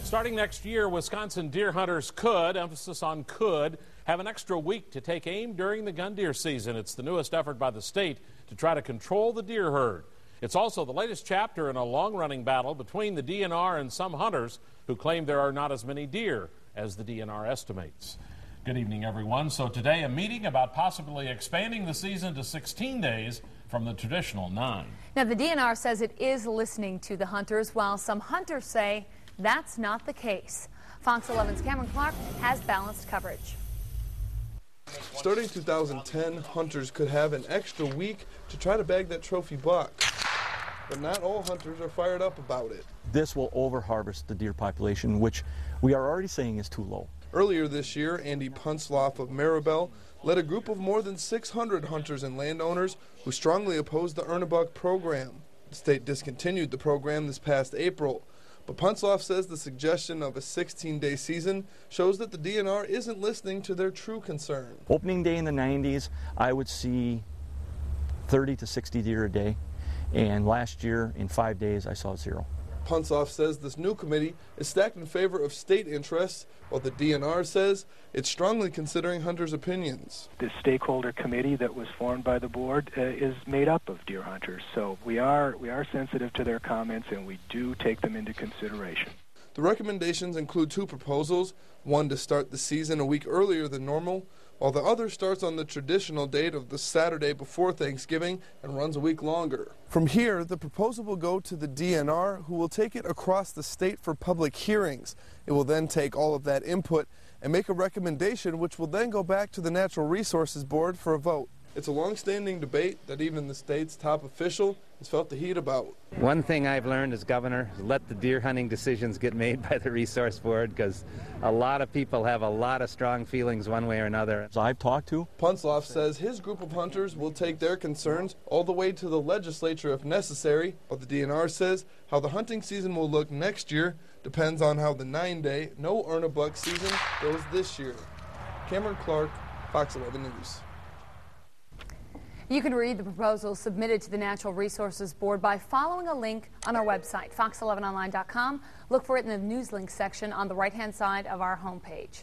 Starting next year, Wisconsin deer hunters could, emphasis on could, have an extra week to take aim during the gun deer season. It's the newest effort by the state to try to control the deer herd. It's also the latest chapter in a long-running battle between the DNR and some hunters who claim there are not as many deer as the DNR estimates. Good evening, everyone. So today, a meeting about possibly expanding the season to 16 days from the traditional 9. Now, the DNR says it is listening to the hunters, while some hunters say that's not the case. Fox 11's Cameron Clark has balanced coverage. Starting 2010, hunters could have an extra week to try to bag that trophy buck. But not all hunters are fired up about it. This will over-harvest the deer population, which we are already saying is too low. Earlier this year, Andy Puntzloff of Maribel led a group of more than 600 hunters and landowners who strongly opposed the Earn-a-Buck program. The state discontinued the program this past April. But Puntzloff says the suggestion of a 16-day season shows that the DNR isn't listening to their true concern. Opening day in the 90s, I would see 30 to 60 deer a day. And last year, in 5 days, I saw 0. Puntzloff says this new committee is stacked in favor of state interests, while the DNR says it's strongly considering hunters' opinions. The stakeholder committee that was formed by the board is made up of deer hunters, so we are sensitive to their comments and we do take them into consideration. The recommendations include 2 proposals, one to start the season a week earlier than normal, while the other starts on the traditional date of the Saturday before Thanksgiving and runs a week longer. From here, the proposal will go to the DNR, who will take it across the state for public hearings. It will then take all of that input and make a recommendation, which will then go back to the Natural Resources Board for a vote. It's a long-standing debate that even the state's top official has felt the heat about. One thing I've learned as governor is let the deer hunting decisions get made by the Resource Board, because a lot of people have a lot of strong feelings one way or another. So I've talked to. Puntzloff says his group of hunters will take their concerns all the way to the legislature if necessary, but the DNR says how the hunting season will look next year depends on how the 9-day no Earn-a-Buck season goes this year. Cameron Clark, Fox 11 News. You can read the proposals submitted to the Natural Resources Board by following a link on our website, fox11online.com. Look for it in the news link section on the right-hand side of our homepage.